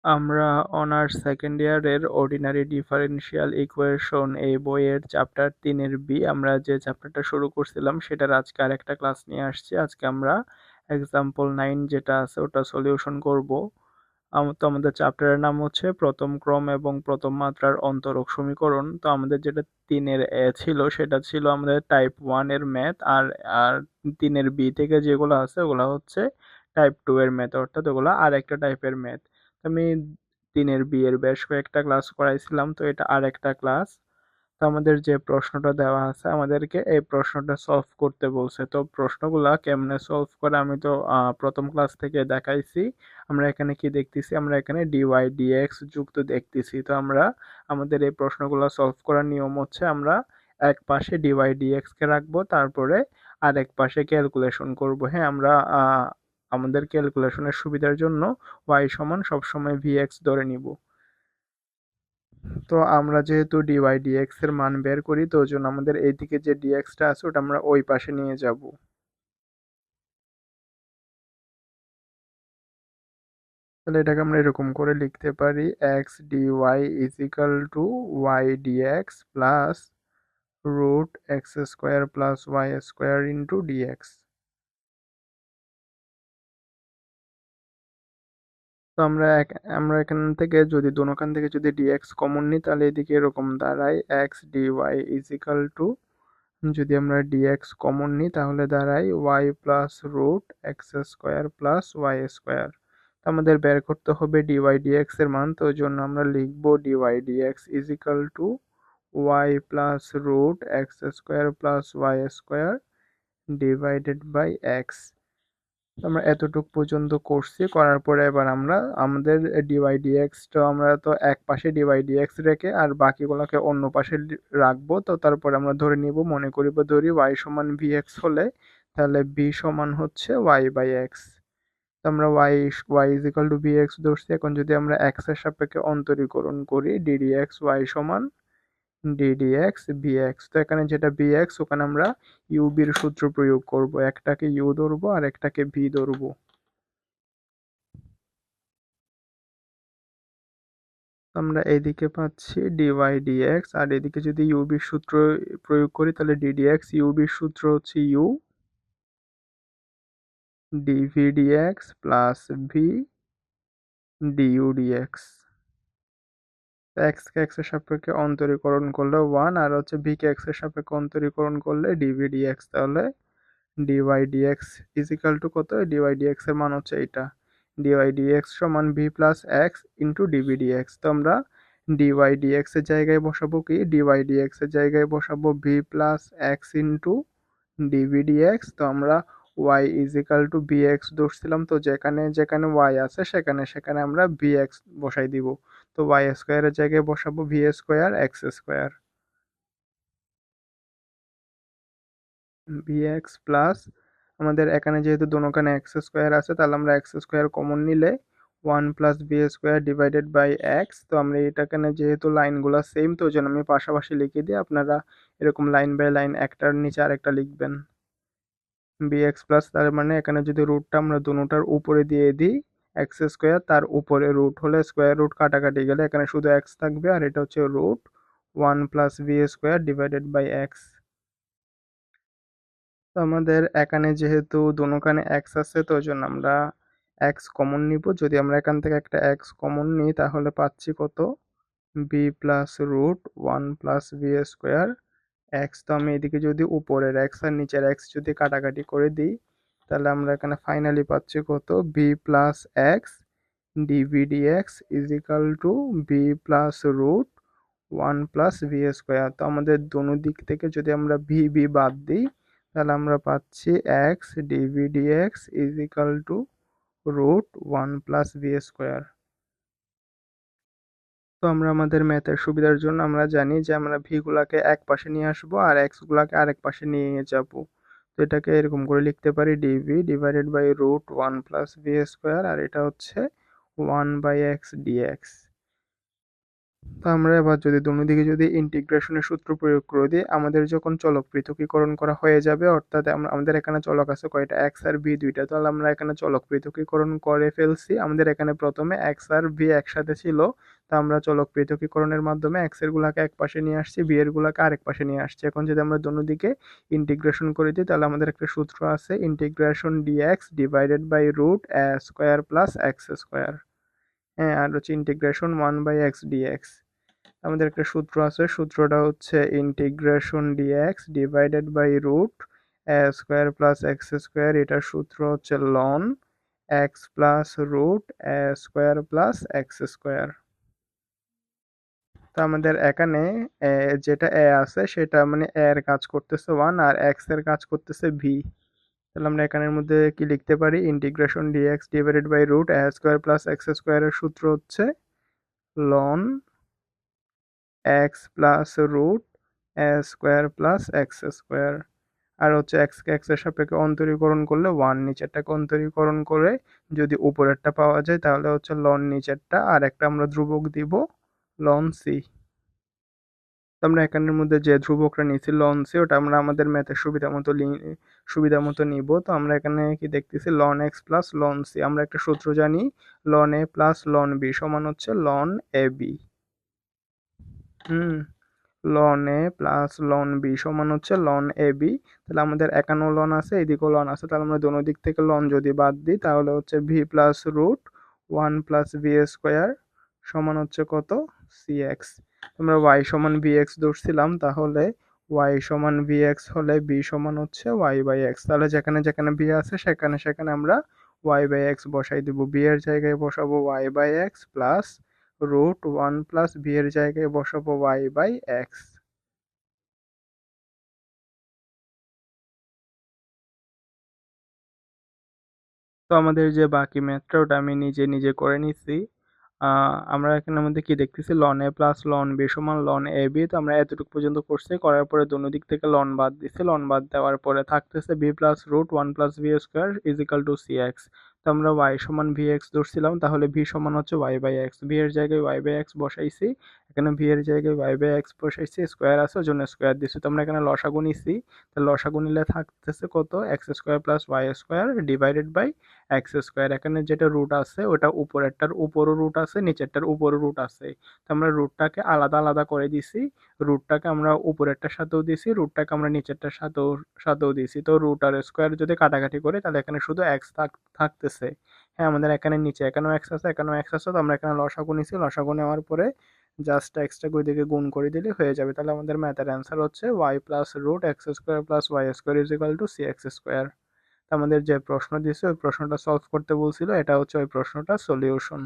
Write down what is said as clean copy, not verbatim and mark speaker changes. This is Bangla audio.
Speaker 1: আমরা অনার্স সেকেন্ড ইয়ারের অর্ডিনারি ডিফারেনশিয়াল ইকুয়েশন এই বইয়ের চ্যাপ্টার 3-এর বি আমরা যে চ্যাপ্টারটা শুরু করছিলাম সেটার আজকে আরেকটা ক্লাস নিয়ে আসছি। আজকে আমরা এক্সাম্পল 9 যেটা আছে ওটা সলিউশন করব। তো আমাদের চ্যাপ্টারের নাম হচ্ছে প্রথম ক্রম এবং প্রথম মাত্রার অন্তরক সমীকরণ। তো আমাদের যেটা 3-এর এ ছিল সেটা ছিল আমাদের টাইপ 1 এর ম্যাথ, আর আর 3-এর বি থেকে যেগুলো আছে ওগুলো হচ্ছে টাইপ 2 এর ম্যাথ, অর্থাৎ ওগুলো আর একটা টাইপের ম্যাথ। আমি 3-এর বি এর বেশ কয়েকটা ক্লাস করাইছিলাম, তো এটা আর একটা ক্লাস। তো আমাদের যে প্রশ্নটা দেওয়া আছে আমাদেরকে এই প্রশ্নটা সলভ করতে বলছে। তো প্রশ্নগুলা কেমনে সলভ করে আমি তো প্রথম ক্লাস থেকে দেখাইছি। আমরা এখানে কি দেখতেছি, আমরা এখানে ডিওয়াই ডিএক্স যুক্ত দেখতেছি। তো আমরা আমাদের এই প্রশ্নগুলো সলভ করার নিয়ম হচ্ছে আমরা এক পাশে ডিওয়াই ডিএক্স কে রাখবো, তারপরে আরেক পাশে ক্যালকুলেশন করব। হ্যাঁ, আমরা আমাদের ক্যালকুলেশনের সুবিধার জন্য ওয়াই সমান সবসময় ভিএক্স ধরে নিব। তো আমরা যেহেতু ডিওয়াই ডিএক্স এর মান বের করি, তো ওই জন্য আমাদের এইদিকে যে ডিএক্সটা আছে ওটা আমরা ওই পাশে নিয়ে যাব। তাহলে এটাকে আমরা এরকম করে লিখতে পারি, x d y is equal to y d x plus root x square plus y square into d x. তো আমরা এখান থেকে যদি দোনোখান থেকে যদি ডিএক্স কমন নিই তাহলে এদিকে এরকম দাঁড়ায় x d y is equal to, যদি আমরা ডিএক্স কমন নিই তাহলে দাঁড়ায় y plus root x square plus y square. আমাদের বের করতে হবে ডিওয়াই ডিএক্স এর মান, তো ওই জন্য আমরা লিখব d y d x is equal to y plus root x square plus y square divided by x. আমরা এতটুক পর্যন্ত করছি, করার পরে এবার আমরা আমাদের ডিওয়াই ডিএক্স তো আমরা তো এক পাশে ডিওয়াই ডিএক্স রেখে আর বাকিগুলোকে অন্য পাশে রাখবো। তো তারপরে আমরা ধরে নিব, মনে করিব ধরি ওয়াই সমান ভি এক্স হলে তাহলে ভি সমান হচ্ছে ওয়াই বাই এক্স। আমরা y y is equal to v x ধরছি। এখন যদি আমরা এক্স এর সাপেক্ষে অন্তরীকরণ করি ডিডি এক্স ওয়াই সমান ডিডিএক্স বিএক্স। তো এখানে যেটা বিএক্স ওখানে আমরা ইউবির সূত্র প্রয়োগ করব, একটাকে ইউ ধরবো আর একটাকে ভি ধরবো। আমরা এইদিকে পাচ্ছি ডিওয়াই ডিএক্স, আর এদিকে যদি ইউবির সূত্র প্রয়োগ করি তাহলে ডিডিএক্স ইউবির সূত্র হচ্ছে u d v d x plus v d u d x. X কে এক্স এর সাপেক্ষে অন্তরীকরণ করলে ওয়ান, আর হচ্ছে ভি কে এক্স এর সাপেক্ষে অন্তরীকরণ করলে ডিভি ডিএক্স। তাহলে d y d x is equal to কত, ডিওয়াই ডিএক্স এর মান হচ্ছে এটা, ডিওয়াই ডিএক্স সমান v plus x into DV dx. তো আমরা ডিওয়াই ডিএক্স এর জায়গায় বসাবো কি, ডিওয়াই ডিএক্স এর জায়গায় বসাবো v plus x into DV dx. তো আমরা y is equal to v x ধরছিলাম, তো যেখানে যেখানে ওয়াই আছে সেখানে সেখানে আমরা ভি এক্স বসাই দিব। তো ওয়াই স্কোয়ারের জায়গায় বসাবো v square x square v x plus, আমাদের এখানে যেহেতু দোনোখানে এক্স স্কোয়ার আছে তাহলে আমরা এক্স স্কোয়ার কমন নিলে one plus v square divided by x. তো আমরা এটা এখানে যেহেতু লাইনগুলো সেম তো ওই জন্য আমি পাশাপাশি লিখে দিই, আপনারা এরকম লাইন বাই লাইন একটার নিচে আরেকটা লিখবেন। বি এক্স প্লাস, তার মানে এখানে যদি রুটটা আমরা দুটার উপরে দিয়ে দিই এক্স স্কোয়ার, তার উপরে রুট হলে স্কোয়ার রুট কাটাকাটি গেলে এখানে শুধু এক্স থাকবে, আর এটা হচ্ছে root one plus v square divided by x. তো আমাদের এখানে যেহেতু দোনোখানে এক্স আছে তো ওই জন্য আমরা এক্স কমন নিব। যদি আমরা এখান থেকে একটা এক্স কমন নিই তাহলে পাচ্ছি কত, v plus root one plus v square x. তো আমি এদিকে যদি উপরের এক্স আর নিচের এক্স যদি কাটাকাটি করে দিই তাহলে আমরা এখানে ফাইনালি পাচ্ছি কত, v plus x d v d x is equal to v plus root one plus v square. তো আমাদের দোনো দিক থেকে যদি আমরা ভি ভি বাদ দিই তাহলে আমরা পাচ্ছি x d v d x is equal to root one plus v square. তো আমরা আমাদের ম্যাথের সুবিধার জন্য আমরা জানি যে আমরা ভি গুলাকে এক পাশে নিয়ে আসবো আর এক্স গুলাকে আরেক পাশে নিয়ে যাব। তো এটাকে এরকম করে লিখতে পারি dv divided by root one plus v square, আর এটা হচ্ছে ওয়ান বাই এক্স ডিএক্স। তো আমরা এবার যদি দিকে যদি ইন্টিগ্রেশনের সূত্র প্রয়োগ করে দিই, আমাদের যখন চলক পৃথকীকরণ করা হয়ে যাবে, অর্থাৎ আমাদের এখানে চলক আছে কয়টা, এক্স আর ভি দুইটা, তাহলে আমরা এখানে চলক পৃথকীকরণ করে ফেলছি। আমাদের এখানে প্রথমে এক্স আর ভি একসাথে ছিল, তা আমরা চলক পৃথকীকরণের মাধ্যমে এক্স এর গুলাকে এক পাশে নিয়ে আসছি, ভি এর গুলাকে আরেক পাশে নিয়ে আসছি। এখন যদি আমরা দিকে ইন্টিগ্রেশন করে দিই, তাহলে আমাদের একটা সূত্র আছে, integration d x divided by root a square plus x square. হ্যাঁ, আর হচ্ছে ইন্টিগ্রেশন 1/x ডিএক্স। আমাদের একটা সূত্র আছে, সূত্রটা হচ্ছে integration d x divided by root a square plus x square. এটার সূত্র হচ্ছে ln x plus root a square plus x square. তো আমাদের এখানে যেটা এ আছে সেটা মানে এ এর কাজ করতেছে 1 আর এক্স এর কাজ করতেছে ভি। তাহলে আমরা এখানের মধ্যে কি লিখতে পারি, integration d x divided by root a square plus x স্কোয়ারের সূত্র হচ্ছে ln x plus root a square plus x square. আর হচ্ছে এক্সকে এক্স এর সাপেক্ষে অন্তরীকরণ করলে 1, নিচেরটাকে অন্তরীকরণ করে যদি উপরেরটা পাওয়া যায় তাহলে হচ্ছে লন নিচেরটা, আর একটা আমরা ধ্রুবক দিব লন সি। তো আমরা এখানের মধ্যে যে ধ্রুবকটা নিয়েছি লন সি, ওটা আমরা আমাদের ম্যাথের সুবিধা মতো নিব। তো আমরা এখানে কি দেখতেছি, ln x plus ln c. আমরা একটা সূত্র জানি, ln a plus ln b সমান হচ্ছে লন এ বি। হুম, ln a plus ln b সমান হচ্ছে লন এ বি। তাহলে আমাদের একান্ন লন আছে, এদিকেও লন আছে, তাহলে আমরা দোনো দিক থেকে লন যদি বাদ দিই তাহলে হচ্ছে v plus root 1 plus v square সমান হচ্ছে কত, সি এক্স। আমরা ওয়াই সমান ভি এক্স ধরছিলাম, তাহলে ওয়াই সমান ভি এক্স হলে বি সমান হচ্ছে ওয়াই বাই এক্স। তাহলে যেখানে যেখানে ভি আছে সেখানে সেখানে আমরা ওয়াই বাই এক্স বসাই দিব। বি এর জায়গায় বসাবো y by x plus root 1 plus v এর জায়গায় বসাবো ওয়াই বাই এক্স। তো আমাদের যে বাকি ম্যাথটা ওটা আমি নিজে নিজে করে নিচ্ছি। আমরা এখানের মধ্যে কি দেখতেছি, loan a plus ln b সমান লন এ বি। তো আমরা এতটুকু পর্যন্ত করছি, করার পরে দোনো দিক থেকে লন বাদ দিচ্ছি, লন বাদ দেওয়ার পরে থাকতেছে v plus root 1 plus v square is equal to c x. তো আমরা ওয়াই সমান ভি এক্স ধরছিলাম, তাহলে ভি সমান হচ্ছে ওয়াই বাই এক্স। ভি এর জায়গায় ওয়াই বাই এক্স বসাইছি, এখানে ভি এর জায়গায় ওয়াই বাই এক্স বসাইছি, স্কোয়ার আছে ওই জন্য স্কোয়ার দিচ্ছি। তো আমরা এখানে লসাগু নিচ্ছি, তো লসাগু নিলে থাকতেছে কত, x square plus y square divided by x square. এখানে যেটা রুট আছে ওটা উপরেরটার উপরও রুট আছে, নিচেরটার উপরও রুট আছে। তো আমরা রুটটাকে আলাদা আলাদা করে দিছি, রুটটাকে আমরা উপরেরটার সাথেও দিছি, রুটটাকে আমরা নিচেরটার সাথেও দিছি। তো রুট আর স্কোয়ার যদি কাটাকাটি করে তাহলে এখানে শুধু এক্স থাকতেছে। হ্যাঁ, আমাদের এখানে নিচে এখানেও এক্স আছে, এখানেও এক্স আছে, তো আমরা এখানে লসাগু নিছি, লসাগু নেওয়ার পরে জাস্ট এক্সটাকে ওইদিকে গুণ করে দিলে হয়ে যাবে। তাহলে আমাদের ম্যাথের অ্যান্সার হচ্ছে y plus root x square plus y square is equal to c x square. আমাদের যে প্রশ্ন দিয়েছে ওই প্রশ্নটা সলভ করতে বলছিল, এটা হচ্ছে ওই প্রশ্নটার সলিউশন।